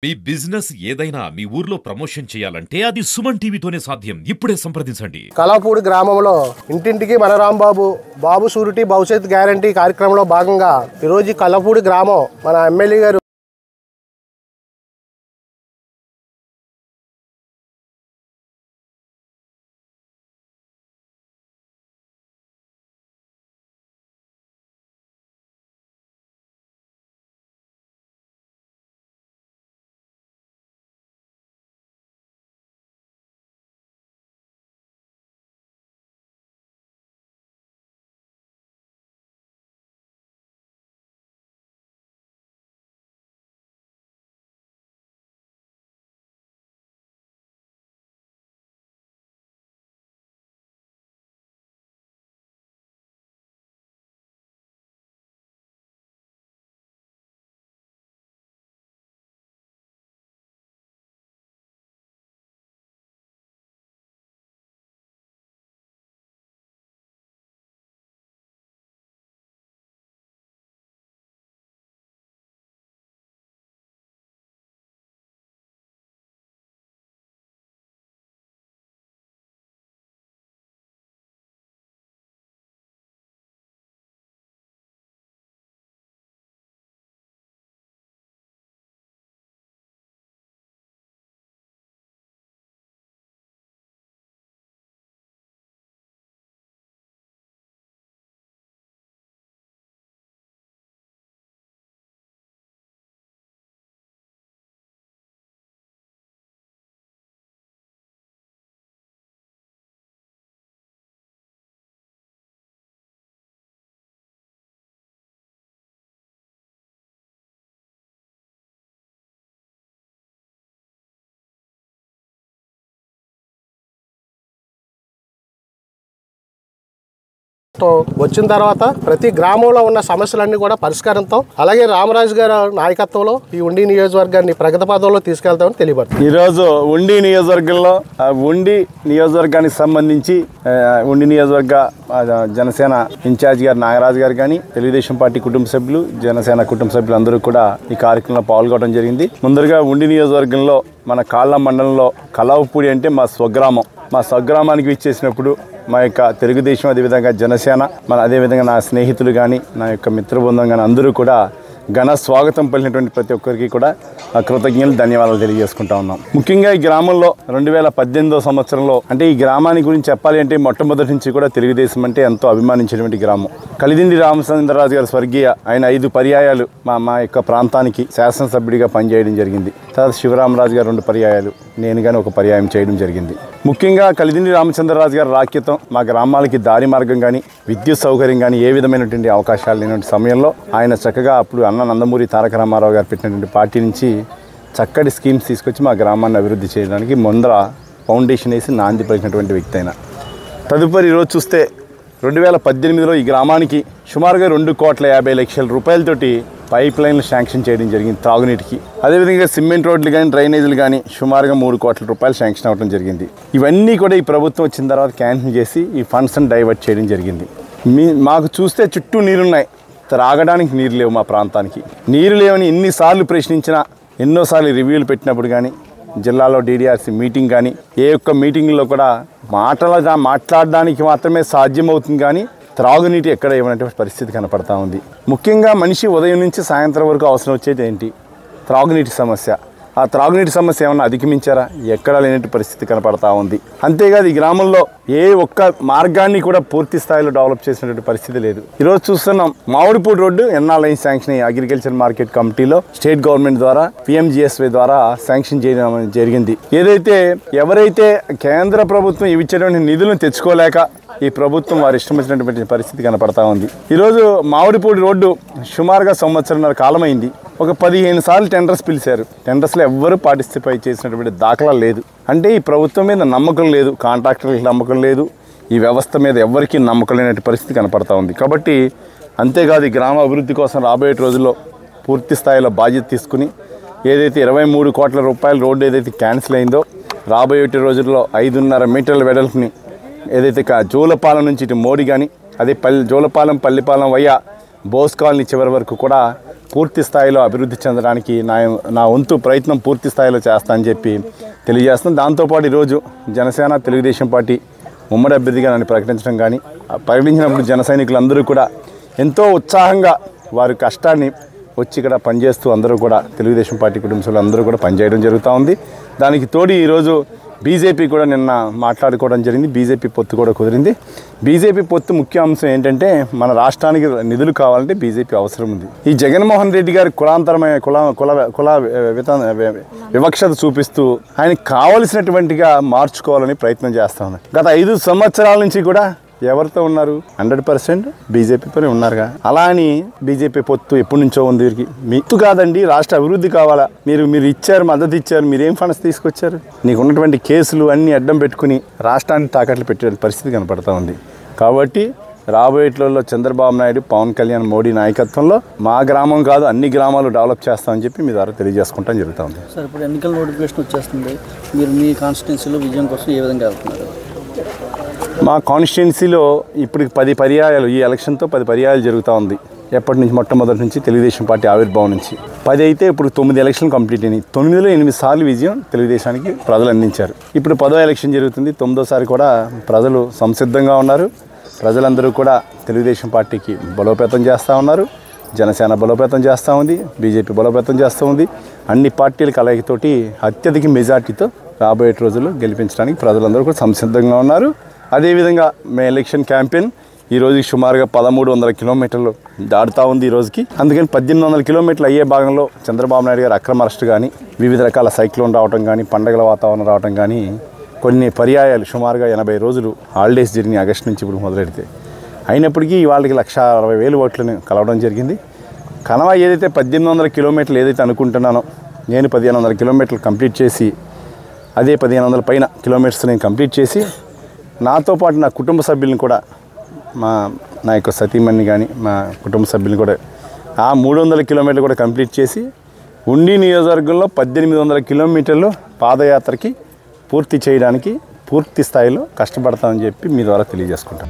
మీ business ఏదైనా మీ ఊర్లో promotion చేయాలంటే అది సుమన్ టీవీతోనే సాధ్యం. ఇప్పుడే సంప్రదించండి. కలాపూడి గ్రామంలో ఇంటింటికి మన రాంబాబు బాబు షూరిటీ భవిష్యత్ గ్యారంటీ కార్యక్రమంలో భాగంగా ఈరోజు కలాపూడి గ్రామం మన ఎమ్మెల్యే గారు వచ్చిన తర్వాత ప్రతి గ్రామంలో ఉన్న సమస్యలన్నీ కూడా పరిష్కారంతో అలాగే రామరాజు గారి నాయకత్వంలో ఈ ఉండి నియోజకవర్గాన్ని ప్రగతి పదంలో తీసుకెళ్తామని తెలియబడుతుంది. ఈరోజు ఉండి నియోజకవర్గంలో ఉండి నియోజకవర్గానికి సంబంధించి ఉండి నియోజకవర్గ జనసేన ఇన్ఛార్జ్ గారు నాగరాజు గారు కానీ తెలుగుదేశం పార్టీ కుటుంబ సభ్యులు జనసేన కుటుంబ సభ్యులు అందరూ కూడా ఈ కార్యక్రమంలో పాల్గొనడం జరిగింది. ముందరగా ఉండి నియోజకవర్గంలో మన కాళ్ళ మండలంలో కలావపూడి అంటే మా స్వగ్రామం. మా స్వగ్రామానికి విచ్చేసినప్పుడు మా యొక్క తెలుగుదేశం అదేవిధంగా జనసేన అదేవిధంగా నా స్నేహితులు కానీ నా యొక్క మిత్రబృందం కానీ అందరూ కూడా ఘన స్వాగతం పలికినటువంటి ప్రతి ఒక్కరికి కూడా కృతజ్ఞతలు ధన్యవాదాలు తెలియజేసుకుంటా ఉన్నాం. ముఖ్యంగా ఈ గ్రామంలో 2018 సంవత్సరంలో అంటే ఈ గ్రామాన్ని గురించి చెప్పాలి అంటే మొట్టమొదటి నుంచి కూడా తెలుగుదేశం అంటే ఎంతో అభిమానించినటువంటి గ్రామం. కలిదిండి రామచంద్రరాజు గారు స్వర్గీయ ఆయన 5 పర్యాయాలు మా యొక్క ప్రాంతానికి శాసనసభ్యుడిగా పనిచేయడం జరిగింది. తర్వాత శివరామరాజు గారు 2 పర్యాయాలు, నేను కానీ 1 పర్యాయం చేయడం జరిగింది. ముఖ్యంగా కలిదిండి రామచంద్రరాజు గారు రాక్యతం మా గ్రామాలకి దారి మార్గం కానీ విద్యుత్ సౌకర్యం కానీ ఏ విధమైనటువంటి అవకాశాలు లేనటువంటి సమయంలో ఆయన చక్కగా అప్పుడు అన్న నందమూరి తారక రామారావు గారు పెట్టినటువంటి పార్టీ నుంచి చక్కటి స్కీమ్స్ తీసుకొచ్చి మా గ్రామాన్ని అభివృద్ధి చేయడానికి ముందర ఫౌండేషన్ వేసి నాంది పలికినటువంటి వ్యక్తి అయిన తదుపరి ఈరోజు చూస్తే 2018లో ఈ గ్రామానికి సుమారుగా 2,50 లక్షల రూపాయలతోటి పైప్ లైన్లు శాంక్షన్ చేయడం జరిగింది త్రాగునీటికి. అదేవిధంగా సిమెంట్ రోడ్లు కానీ డ్రైనేజీలు కానీ సుమారుగా 3 కోట్ల రూపాయలు శాంక్షన్ అవ్వడం జరిగింది. ఇవన్నీ కూడా ఈ ప్రభుత్వం వచ్చిన తర్వాత క్యాన్సిల్ చేసి ఈ ఫండ్స్ని డైవర్ట్ చేయడం జరిగింది. మాకు చూస్తే చుట్టూ నీరున్నాయి, త్రాగడానికి నీరు లేవు. మా ప్రాంతానికి నీరు లేవని ఎన్నిసార్లు ప్రశ్నించినా ఎన్నోసార్లు రివ్యూలు పెట్టినప్పుడు కానీ జిల్లాలో DDRC మీటింగ్ కానీ ఏ ఒక్క మీటింగ్లో కూడా మాట్లాడడానికి మాత్రమే సాధ్యమవుతుంది కానీ త్రాగునీటి ఎక్కడ ఇవ్వనటువంటి పరిస్థితి కనపడతా ఉంది. ముఖ్యంగా మనిషి ఉదయం నుంచి సాయంత్రం వరకు అవసరం వచ్చేది ఏంటి? త్రాగునీటి సమస్య. ఆ త్రాగునీటి సమస్య ఏమన్నా అధిగమించారా? ఎక్కడా లేనటువంటి పరిస్థితి కనపడతా ఉంది. అంతేకాదు ఈ గ్రామంలో ఏ ఒక్క మార్గాన్ని కూడా పూర్తి స్థాయిలో డెవలప్ చేసినటువంటి పరిస్థితి లేదు. ఈరోజు చూస్తున్నాం మామిడిపూడి రోడ్డు ఎన్నాళ్ళ లైన్ శాంక్షన్ అయ్యి అగ్రికల్చర్ మార్కెట్ కమిటీలో స్టేట్ గవర్నమెంట్ ద్వారా PMGSY ద్వారా శాంక్షన్ చేయడం జరిగింది. ఎవరైతే కేంద్ర ప్రభుత్వం ఇచ్చేటువంటి నిధులను తెచ్చుకోలేక ఈ ప్రభుత్వం వారు ఇష్టం వచ్చినటువంటి పరిస్థితి కనపడతా ఉంది. ఈరోజు మామిడిపూడి రోడ్డు సుమారుగా 1.5 సంవత్సరాల కాలమైంది. ఒక 15 సార్లు టెండర్స్ పిలిచారు. టెండర్స్లో ఎవ్వరూ పార్టిసిపేట్ చేసినటువంటి దాఖలా లేదు. అంటే ఈ ప్రభుత్వం మీద నమ్మకం లేదు, కాంట్రాక్టర్లకు నమ్మకం లేదు, ఈ వ్యవస్థ మీద ఎవరికీ నమ్మకం లేనటువంటి పరిస్థితి కనపడతా ఉంది. కాబట్టి అంతేకాదు ఈ గ్రామ అభివృద్ధి కోసం రాబోయే రోజుల్లో పూర్తి స్థాయిలో బాధ్యత తీసుకుని ఏదైతే 23 కోట్ల రూపాయల రోడ్డు ఏదైతే క్యాన్సిల్ అయిందో రాబోయే రోజుల్లో 5.5 మీటర్ల వెడల్పుని ఏదైతే జోలపాలెం నుంచి ఇటు మోడి కానీ అదే జోలపాలెం పల్లిపాలెం వయ్యా బోస్ కాలనీ చివరి వరకు కూడా పూర్తి స్థాయిలో అభివృద్ధి చెందడానికి నా వంతు ప్రయత్నం పూర్తి స్థాయిలో చేస్తా అని చెప్పి తెలియజేస్తాను. దాంతోపాటు ఈరోజు జనసేన తెలుగుదేశం పార్టీ ఉమ్మడి అభ్యర్థిగా నన్ను ప్రకటించడం కానీ ప్రకటించినప్పుడు జన సైనికులందరూ కూడా ఎంతో ఉత్సాహంగా వారి కష్టాన్ని వచ్చి ఇక్కడ పనిచేస్తూ అందరూ కూడా తెలుగుదేశం పార్టీ కుటుంబ సభ్యులు అందరూ కూడా పనిచేయడం జరుగుతూ ఉంది. దానికి తోడు ఈరోజు బీజేపీ కూడా నిన్న మాట్లాడుకోవడం జరిగింది. బీజేపీ పొత్తు కూడా కుదిరింది. బీజేపీ పొత్తు ముఖ్య అంశం ఏంటంటే మన రాష్ట్రానికి నిధులు కావాలంటే బీజేపీ అవసరం ఉంది. ఈ జగన్మోహన్ రెడ్డి గారి కులాంతరమైన కుల వివక్షత చూపిస్తూ ఆయనకు కావలసినటువంటిగా మార్చుకోవాలని ప్రయత్నం చేస్తా ఉన్నారు. గత 5 సంవత్సరాల నుంచి కూడా ఎవరితో ఉన్నారు? 100% బీజేపీతోనే ఉన్నారుగా. అలా అని బీజేపీ పొత్తు ఎప్పటి నుంచో ఉంది. వీరికి మిత్తు కాదండి, రాష్ట్ర అభివృద్ధి కావాలా. మీరు ఇచ్చారు, మద్దతు ఇచ్చారు, మీరేం ఫండ్స్ తీసుకొచ్చారు? నీకు ఉన్నటువంటి కేసులు అన్నీ అడ్డం పెట్టుకుని రాష్ట్రాన్ని తాకట్లు పెట్టే పరిస్థితి కనపడతా ఉంది. కాబట్టి రాబోయేట్లలో చంద్రబాబు నాయుడు, పవన్ కళ్యాణ్, మోడీ నాయకత్వంలో మా గ్రామం కాదు అన్ని గ్రామాలు డెవలప్ చేస్తామని చెప్పి మీ ద్వారా తెలియజేసుకుంటాం జరుగుతూ ఉంది. సార్, ఇప్పుడు ఎన్నికల నోటిఫికేషన్ వచ్చేస్తుంది. మీరు మీ కాన్స్టిట్యున్సీలో విజయం కోసం ఏ విధంగా వెళ్తున్నారు? మా కాన్స్టిట్యున్సీలో ఇప్పటికి 10 పర్యాయాలు, ఈ ఎలక్షన్తో 10 పర్యాయాలు జరుగుతూ ఉంది. ఎప్పటి నుంచి? మొట్టమొదటి నుంచి తెలుగుదేశం పార్టీ ఆవిర్భావం నుంచి 10 అయితే ఇప్పుడు 9 ఎలక్షన్లు కంప్లీట్ అయినాయి. 9లో 8 సార్లు విజయం తెలుగుదేశానికి ప్రజలు అందించారు. ఇప్పుడు 10వ ఎలక్షన్ జరుగుతుంది. 9వసారి కూడా ప్రజలు సంసిద్ధంగా ఉన్నారు. ప్రజలందరూ కూడా తెలుగుదేశం పార్టీకి బలోపేతం చేస్తూ ఉన్నారు. జనసేన బలోపేతం చేస్తూ ఉంది, బీజేపీ బలోపేతం చేస్తూ ఉంది. అన్ని పార్టీల కలయికతోటి అత్యధిక మెజార్టీతో రాబోయే రోజుల్లో గెలిపించడానికి ప్రజలందరూ కూడా సంసిద్ధంగా ఉన్నారు. అదేవిధంగా మే ఎలక్షన్ క్యాంపెయిన్ ఈ రోజుకి సుమారుగా 1300 కిలోమీటర్లు దాటుతూ ఉంది ఈ రోజుకి. అందుకని 1800 కిలోమీటర్లు అయ్యే భాగంలో చంద్రబాబు నాయుడు గారు అక్రమ అరెస్ట్ కానీ, వివిధ రకాల సైక్లోన్ రావడం కానీ, పండగల వాతావరణం రావడం కానీ, కొన్ని పర్యాయాలు సుమారుగా 80 రోజులు హాలిడేస్ జరిగినాయి ఆగస్టు నుంచి ఇప్పుడు మొదలెడితే. అయినప్పటికీ వాళ్ళకి 1,60,000 ఓట్లను కలవడం జరిగింది. కనవ ఏదైతే 1800 కిలోమీటర్లు ఏదైతే అనుకుంటున్నానో, నేను 1500 కిలోమీటర్లు కంప్లీట్ చేసి, అదే 1500 పైన కిలోమీటర్స్ నేను కంప్లీట్ చేసి, నాతో పాటు నా కుటుంబ సభ్యులను కూడా, నా యొక్క సతీమణిని కానీ మా కుటుంబ సభ్యులను కూడా ఆ 300 కిలోమీటర్లు కూడా కంప్లీట్ చేసి ఉండి నియోజకవర్గంలో 1800 కిలోమీటర్లు పాదయాత్రకి పూర్తి చేయడానికి పూర్తి స్థాయిలో కష్టపడతామని చెప్పి మీ ద్వారా తెలియజేసుకుంటాం.